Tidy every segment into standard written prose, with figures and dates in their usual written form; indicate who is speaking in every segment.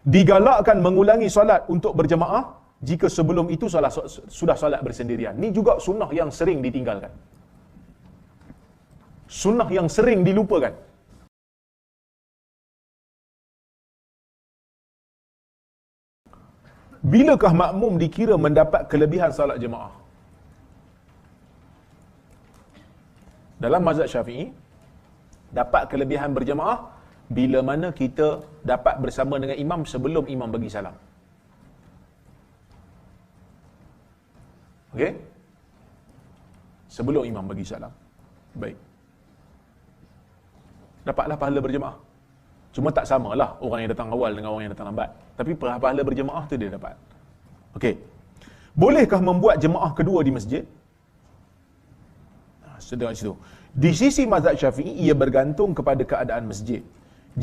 Speaker 1: Digalakkan mengulangi solat untuk berjemaah jika sebelum itu sudah solat bersendirian. Ni juga sunnah yang sering ditinggalkan. Sunnah yang sering dilupakan. Bilakah makmum dikira mendapat kelebihan solat jemaah? Dalam mazhab Syafi'i, dapat kelebihan berjemaah bila mana kita dapat bersama dengan imam sebelum imam bagi salam. Okey? Sebelum imam bagi salam. Baik. Dapatlah pahala berjemaah. Cuma tak samalah orang yang datang awal dengan orang yang datang lambat. Tapi pahala berjemaah tu dia dapat. Okey. Bolehkah membuat jemaah kedua di masjid? Sedang situ. Di sisi mazhab Syafi'i, ia bergantung kepada keadaan masjid.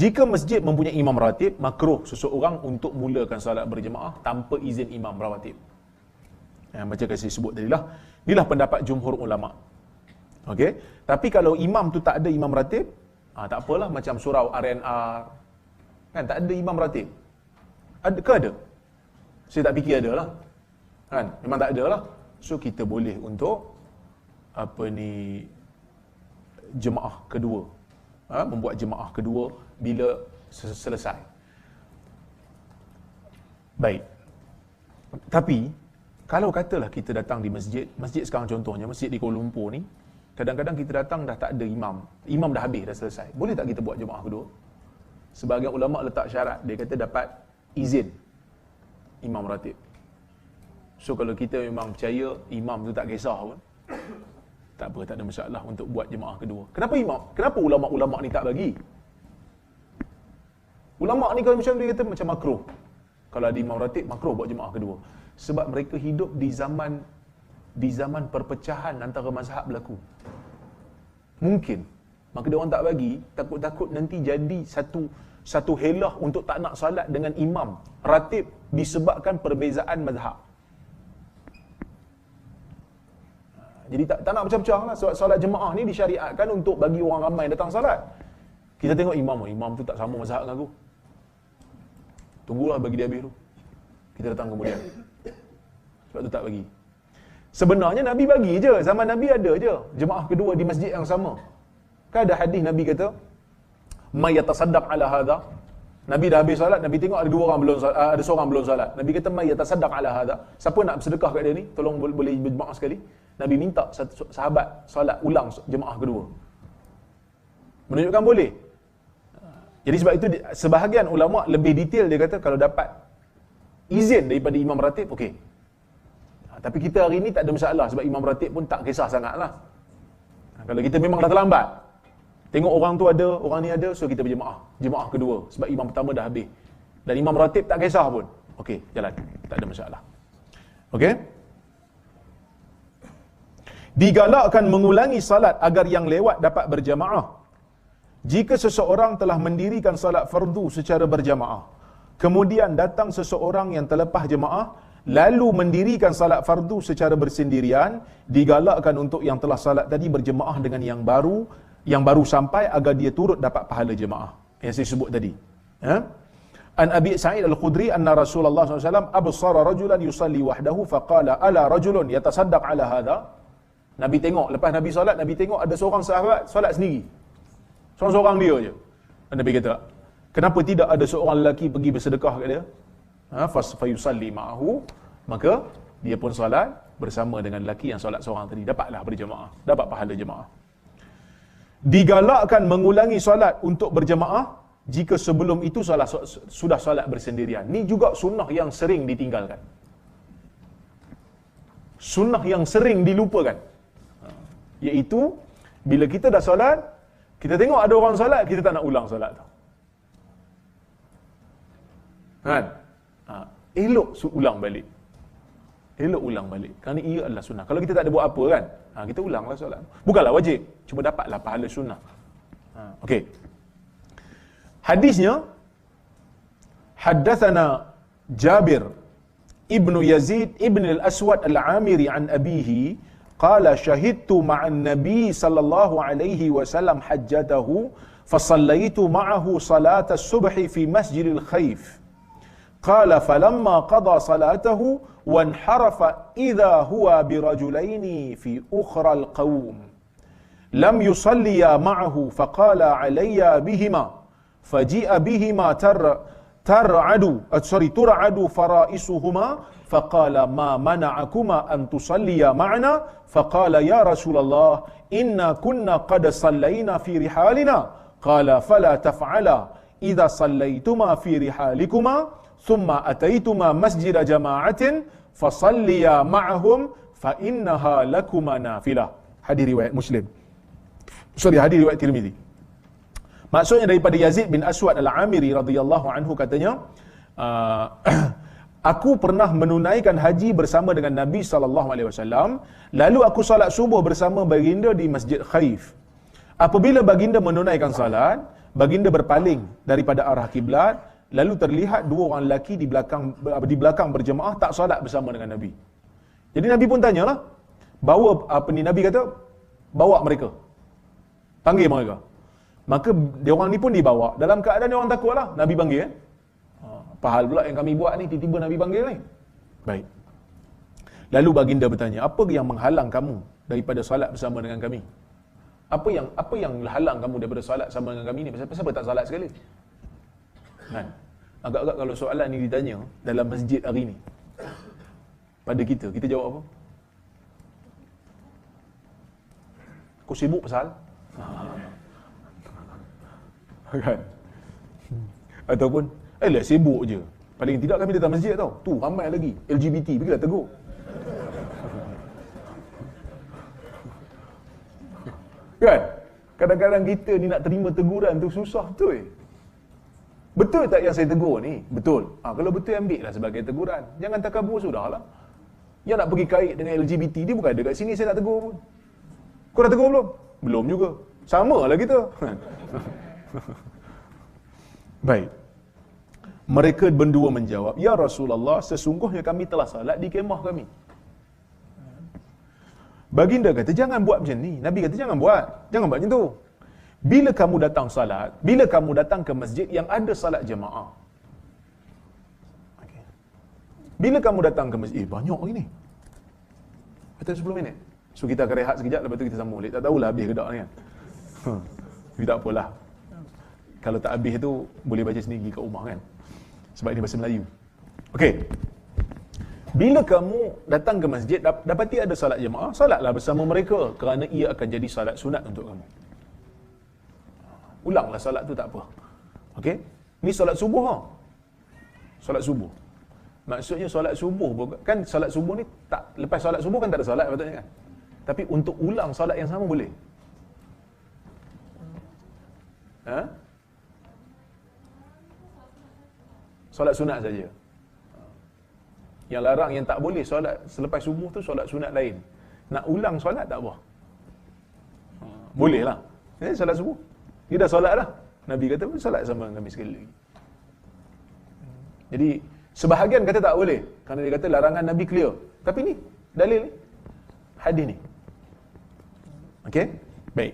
Speaker 1: Jika masjid mempunyai imam ratib, makruh seseorang untuk mulakan salat berjemaah tanpa izin imam rawatib. Macam saya sebut tadi lah. Inilah pendapat jumhur ulama. Okey. Tapi kalau imam tu tak ada imam ratib, tak apalah, macam surau RNR. Kan tak ada imam ratib. Ada ke ada? Saya tak fikir ada lah. Kan? Memang tak ada lah. So kita boleh untuk jemaah kedua. Membuat jemaah kedua bila selesai. Baik. Tapi kalau katalah kita datang di masjid sekarang contohnya, masjid di Kuala Lumpur ni, kadang-kadang kita datang dah tak ada imam. Imam dah habis, dah selesai. Boleh tak kita buat jemaah kedua? Sebahagian ulama letak syarat. Dia kata dapat izin imam ratib. So kalau kita memang percaya imam tu tak kisah pun, tak apa, tak ada masalah untuk buat jemaah kedua. Kenapa ulama-ulama ni tak bagi? Ulama ni kalau macam dia kata macam makruh. Kalau ada imam ratib, makruh buat jemaah kedua. Sebab mereka hidup di zaman perpecahan antara mazhab berlaku. Mungkin. Maka dia orang tak bagi, takut-takut nanti jadi satu helah untuk tak nak salat dengan imam ratib disebabkan perbezaan mazhab. Jadi tak nak pecah-pecah lah. Sebab solat jemaah ni disyariatkan untuk bagi orang ramai datang salat. Kita tengok imam tu tak sama mazhab dengan aku. Tunggulah bagi dia habis tu. Kita datang kemudian. Sebab tu tak bagi. Sebenarnya Nabi bagi je. Zaman Nabi ada je jemaah kedua di masjid yang sama. Kan ada hadis Nabi kata, "May yatasaddaq ala hadha." Nabi dah habis solat, Nabi tengok ada ada seorang belum solat. Nabi kata, "May yatasaddaq ala hadha." Siapa nak bersedekah kat dia ni? Tolong boleh berjemaah sekali. Nabi minta satu sahabat solat ulang jemaah kedua. Menunjukkan boleh. Jadi sebab itu sebahagian ulama lebih detail, dia kata kalau dapat izin daripada imam ratib, okey. Tapi kita hari ni tak ada masalah sebab imam ratib pun tak kisah sangatlah. Kalau kita memang dah terlambat, tengok orang tu ada, orang ni ada, so kita jemaah kedua sebab imam pertama dah habis. Dan imam ratib tak kisah pun. Okey, jalan. Tak ada masalah. Okey? Digalakkan mengulangi salat agar yang lewat dapat berjamaah. Jika seseorang telah mendirikan salat fardu secara berjamaah, kemudian datang seseorang yang terlepas jemaah, lalu mendirikan salat fardu secara bersendirian, digalakkan untuk yang telah salat tadi berjemaah dengan yang baru sampai agar dia turut dapat pahala jemaah. Yang saya sebut tadi. An Abi Sa'id Al-Khudri anna Rasulullah SAW absara rajulan yusalli wahdahu faqala ala rajulun yatasaddaq ala hadha. Nabi tengok, lepas Nabi solat, Nabi tengok ada seorang sahabat solat sendiri. Seorang-seorang dia je. Dan Nabi kata, kenapa tidak ada seorang lelaki pergi bersedekah kat dia? Fa yusalli ma'ahu, maka dia pun solat bersama dengan lelaki yang solat seorang tadi. Dapatlah berjemaah, dapat pahala jemaah. Digalakkan mengulangi solat untuk berjemaah jika sebelum itu sudah solat bersendirian. Ni juga sunnah yang sering ditinggalkan. Sunnah yang sering dilupakan. Iaitu bila kita dah solat, kita tengok ada orang solat, kita tak nak ulang solat tu. Kan? Elok ulang balik. Elok ulang balik. Kerana ia adalah sunnah. Kalau kita tak ada buat apa kan, kita ulanglah solat. Bukanlah wajib, cuma dapatlah pahala sunnah. Okey. Hadisnya, haddathana Jabir ibnu Yazid ibn al-Aswad al-Amiri an abihi qala syahidtu ma'an nabi sallallahu alaihi wasallam hajjatahu fasallaitu ma'ahu salat as-subhi fi masjidil khayf Qala falamma qada salatahu wanharafa idza huwa birajulaini fi ukhra alqawm lam yusalliya ma'ahu faqala alayya bihima faji'a bihima tur'adu fara'isuhuma faqala ma mana'akuma an tusalliya ma'ana faqala ya Rasulullah inna kunna qad sallayna fi rihalina qala fala taf'ala idza sallaytuma fi rihalikuma thumma ataituma masjida jama'atin fasalliya ma'ahum fa innaha lakuma nafilah. Hadis riwayat Muslim. Hadis riwayat Tirmizi. Maksudnya daripada Yazid bin Aswad Al-Amiri radhiyallahu anhu katanya, aku pernah menunaikan haji bersama dengan Nabi sallallahu alaihi wasallam, lalu aku salat subuh bersama baginda di Masjid Khaif. Apabila baginda menunaikan salat, baginda berpaling daripada arah kiblat, lalu terlihat dua orang lelaki di belakang berjemaah tak salat bersama dengan Nabi. Jadi Nabi pun tanyalah, Nabi kata, bawa mereka. Panggil mereka. Maka dia orang ni pun dibawa dalam keadaan dia orang takutlah. Nabi panggil kan. Apa hal pula yang kami buat ni, tiba-tiba Nabi panggil ni. Baik. Lalu baginda bertanya, apa yang menghalang kamu daripada solat bersama dengan kami? Apa yang halang kamu daripada solat bersama dengan kami ni? Pasal tak solat sekali? Kan? Agak-agak kalau soalan ni ditanya dalam masjid hari ni pada kita jawab apa? Kau sibuk pasal? Kan? Ataupun sibuk je. Paling tidak kami datang masjid tau. Tu ramai lagi LGBT, pergilah tegur. Kan? Kadang-kadang kita ni nak terima teguran tu susah betul. Betul tak yang saya tegur ni? Betul. Kalau betul ambil lah sebagai teguran. Jangan takabur, sudahlah. Yang nak pergi kait dengan LGBT, dia bukan ada kat sini saya nak tegur pun. Kau dah tegur belum? Belum juga. Sama lah kita. Baik. Mereka berdua menjawab, ya Rasulullah, sesungguhnya kami telah salat di kemah kami. Baginda kata, jangan buat macam ni. Nabi kata, jangan buat macam tu. Bila kamu datang salat, bila kamu datang ke masjid yang ada salat jemaah. Okay. Bila kamu datang ke masjid, banyak lagi ni. Kata 10 minit. So kita akan rehat sekejap, lepas tu kita sambung balik. Tak tahulah habis ke tak ni kan. Tapi tak apalah. Kalau tak habis tu, boleh baca sendiri kat rumah kan. Sebab ini bahasa Melayu. Okey. Bila kamu datang ke masjid, dapati ada salat jemaah, salatlah bersama mereka kerana ia akan jadi salat sunat untuk kamu. Ulanglah salat tu tak apa. Okey? Ni salat subuh ha. Salat subuh. Maksudnya salat subuh kan, salat subuh ni tak, lepas salat subuh kan tak ada salat patutnya kan. Tapi untuk ulang salat yang sama boleh. Ha? Solat sunat saja. Yang larang, yang tak boleh solat selepas subuh tu solat sunat lain. Nak ulang solat tak apa. Boleh lah. Solat subuh. Dia dah solat lah. Nabi kata solat sama dengan kami sekali lagi. Jadi sebahagian kata tak boleh kerana dia kata larangan Nabi clear. Tapi ni dalil ni, hadis ni. Okey? Baik.